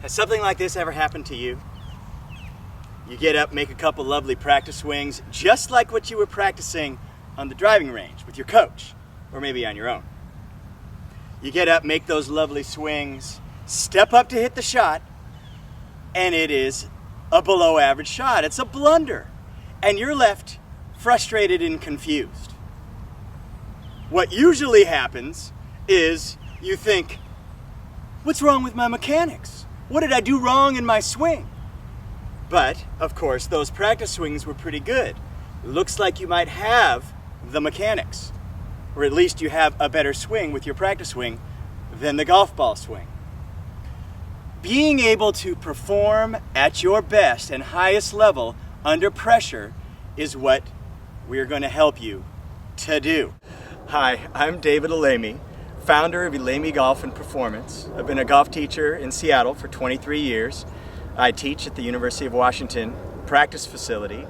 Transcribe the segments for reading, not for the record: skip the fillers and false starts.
Has something like this ever happened to you? You get up, make a couple lovely practice swings, just like what you were practicing on the driving range with your coach, or maybe on your own. You get up, make those lovely swings, step up to hit the shot, and it is a below average shot. It's a blunder. And you're left frustrated and confused. What usually happens is you think, what's wrong with my mechanics? What did I do wrong in my swing? But, of course, those practice swings were pretty good. Looks like you might have the mechanics, or at least you have a better swing with your practice swing than the golf ball swing. Being able to perform at your best and highest level under pressure is what we're going to help you to do. Hi, I'm David Elaimy, founder of Elaimy Golf and Performance. I've been a golf teacher in Seattle for 23 years. I teach at the University of Washington practice facility,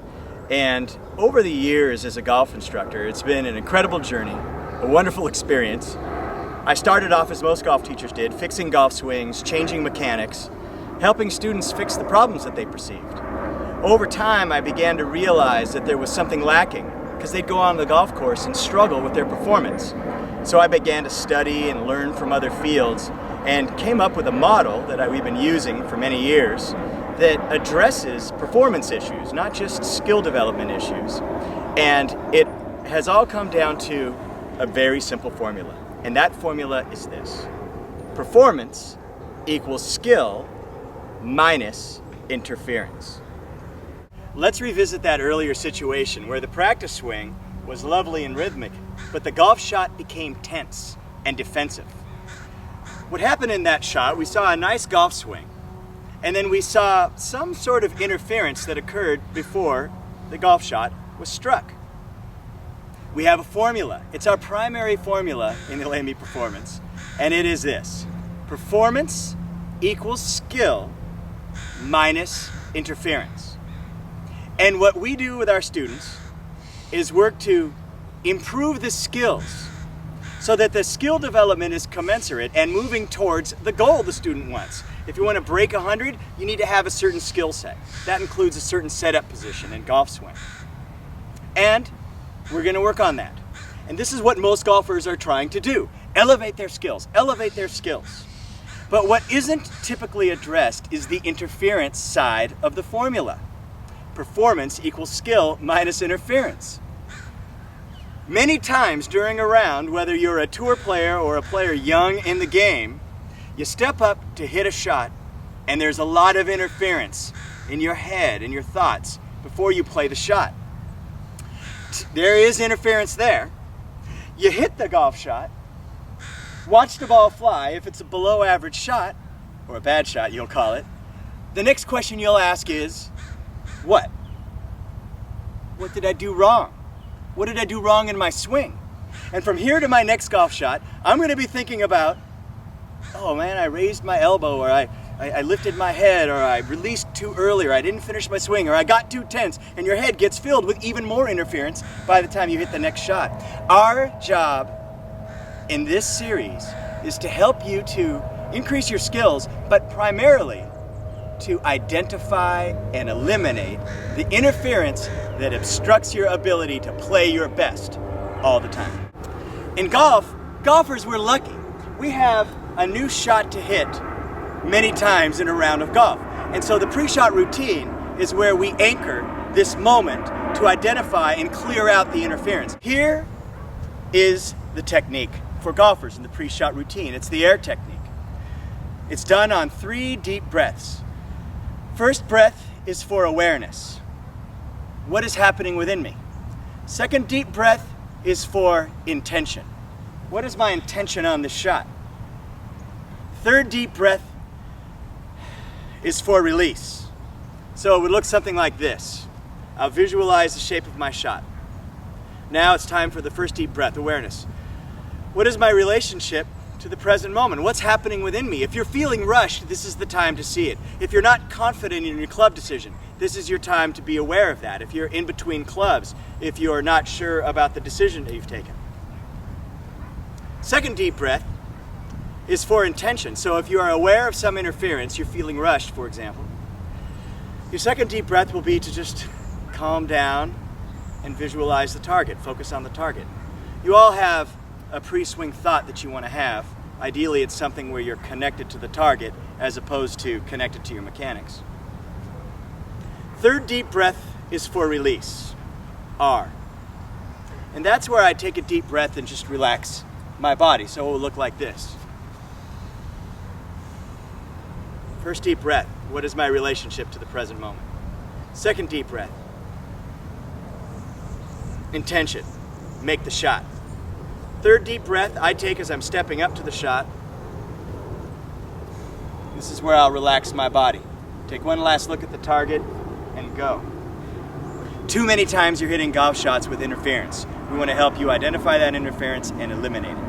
and over the years as a golf instructor, it's been an incredible journey, a wonderful experience. I started off as most golf teachers did, fixing golf swings, changing mechanics, helping students fix the problems that they perceived. Over time, I began to realize that there was something lacking because they'd go on the golf course and struggle with their performance. So I began to study and learn from other fields and came up with a model that we've been using for many years that addresses performance issues, not just skill development issues. And it has all come down to a very simple formula. And that formula is this: performance equals skill minus interference. Let's revisit that earlier situation where the practice swing was lovely and rhythmic, but the golf shot became tense and defensive. What happened in that shot, we saw a nice golf swing, and then we saw some sort of interference that occurred before the golf shot was struck. We have a formula. It's our primary formula in Elaimy Performance, and it is this: performance equals skill minus interference. And what we do with our students is work to improve the skills so that the skill development is commensurate and moving towards the goal the student wants. If you want to break 100, you need to have a certain skill set. That includes a certain setup position and golf swing. And we're going to work on that. And this is what most golfers are trying to do: elevate their skills, elevate their skills. But what isn't typically addressed is the interference side of the formula. Performance equals skill minus interference. Many times during a round, whether you're a tour player or a player young in the game, you step up to hit a shot and there's a lot of interference in your head and your thoughts before you play the shot. There is interference there. You hit the golf shot, watch the ball fly. If it's a below average shot, or a bad shot you'll call it, the next question you'll ask is, what? What did I do wrong? What did I do wrong in my swing? And from here to my next golf shot, I'm going to be thinking about, oh man, I raised my elbow, or I lifted my head, or I released too early, or I didn't finish my swing, or I got too tense, and your head gets filled with even more interference by the time you hit the next shot. Our job in this series is to help you to increase your skills, but primarily to identify and eliminate the interference that obstructs your ability to play your best all the time. In golf, golfers, we're lucky. We have a new shot to hit many times in a round of golf. And so the pre-shot routine is where we anchor this moment to identify and clear out the interference. Here is the technique for golfers in the pre-shot routine. It's the air technique. It's done on 3 deep breaths. First breath is for awareness. What is happening within me? Second deep breath is for intention. What is my intention on this shot? Third deep breath is for release. So it would look something like this. I'll visualize the shape of my shot. Now it's time for the first deep breath, awareness. What is my relationship to the present moment? What's happening within me? If you're feeling rushed, this is the time to see it. If you're not confident in your club decision, this is your time to be aware of that. If you're in between clubs, if you're not sure about the decision that you've taken. Second deep breath is for intention. So if you are aware of some interference, you're feeling rushed, for example, your second deep breath will be to just calm down and visualize the target, focus on the target. You all have a pre-swing thought that you want to have. Ideally, it's something where you're connected to the target as opposed to connected to your mechanics. Third deep breath is for release, R. And that's where I take a deep breath and just relax my body. So it will look like this. First deep breath, what is my relationship to the present moment? Second deep breath, intention, make the shot. Third deep breath I take as I'm stepping up to the shot. This is where I'll relax my body. Take one last look at the target and go. Too many times you're hitting golf shots with interference. We want to help you identify that interference and eliminate it.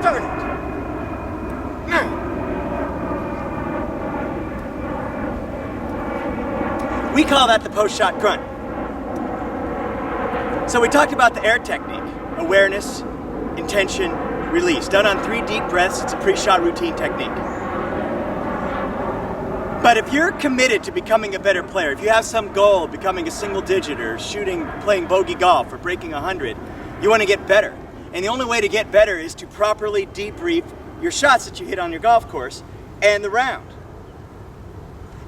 Darn it! We call that the post-shot grunt. So we talked about the air technique, awareness, intention, release. Done on 3 deep breaths, it's a pre-shot routine technique. But if you're committed to becoming a better player, if you have some goal of becoming a single digit or playing bogey golf or breaking 100, you want to get better. And the only way to get better is to properly debrief your shots that you hit on your golf course and the round.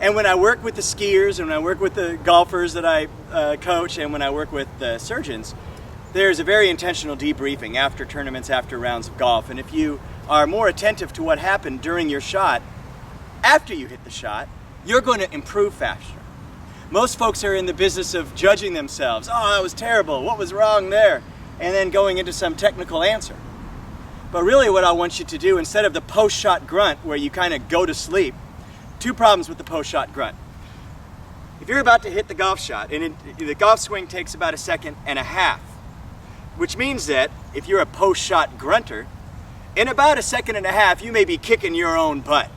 And when I work with the skiers and when I work with the golfers that I coach and when I work with the surgeons, there's a very intentional debriefing after tournaments, after rounds of golf. And if you are more attentive to what happened during your shot, after you hit the shot, you're going to improve faster. Most folks are in the business of judging themselves. Oh, that was terrible. What was wrong there? And then going into some technical answer. But really what I want you to do, instead of the post-shot grunt where you kind of go to sleep, 2 problems with the post-shot grunt. If you're about to hit the golf shot, and the golf swing takes about 1.5 seconds, which means that if you're a post-shot grunter, in about 1.5 seconds, you may be kicking your own butt.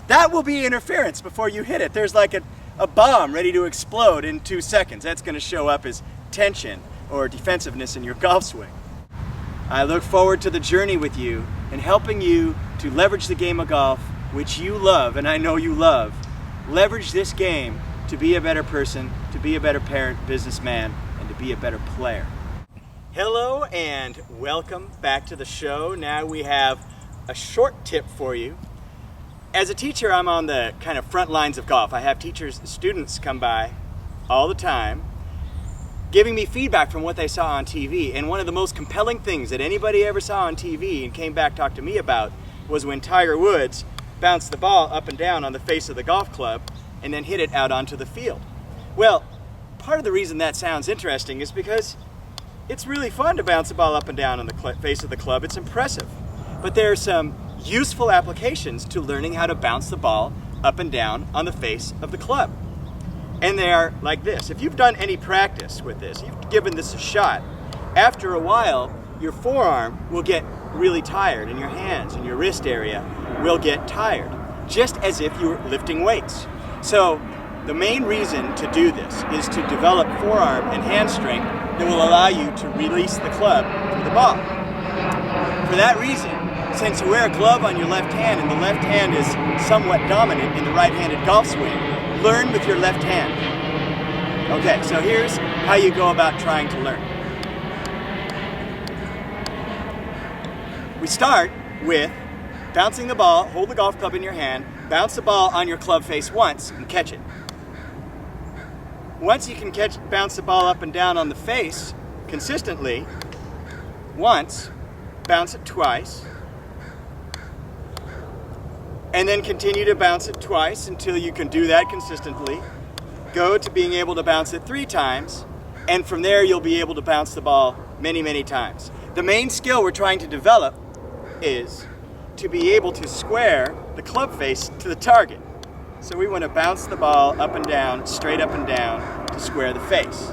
That will be interference before you hit it. There's like a bomb ready to explode in 2 seconds. That's going to show up as tension or defensiveness in your golf swing. I look forward to the journey with you and helping you to leverage the game of golf, which you love, and I know you love. Leverage this game to be a better person, to be a better parent, businessman, and to be a better player. Hello and welcome back to the show. Now we have a short tip for you. As a teacher, I'm on the kind of front lines of golf. I have students come by all the time giving me feedback from what they saw on TV. And one of the most compelling things that anybody ever saw on TV and came back to talk to me about was when Tiger Woods bounced the ball up and down on the face of the golf club and then hit it out onto the field. Well, part of the reason that sounds interesting is because it's really fun to bounce the ball up and down on the face of the club. It's impressive. But there are some useful applications to learning how to bounce the ball up and down on the face of the club. And they are like this. If you've done any practice with this, you've given this a shot, after a while, your forearm will get really tired and your hands and your wrist area will get tired, just as if you were lifting weights. So the main reason to do this is to develop forearm and hand strength that will allow you to release the club through the ball. For that reason, since you wear a glove on your left hand and the left hand is somewhat dominant in the right-handed golf swing, learn with your left hand. Okay, so here's how you go about trying to learn. We start with bouncing the ball, hold the golf club in your hand, bounce the ball on your club face once and catch it. Once you can bounce the ball up and down on the face consistently, once, bounce it twice, and then continue to bounce it twice until you can do that consistently. Go to being able to bounce it 3 times, and from there you'll be able to bounce the ball many, many times. The main skill we're trying to develop is to be able to square the club face to the target. So we want to bounce the ball up and down, straight up and down, to square the face.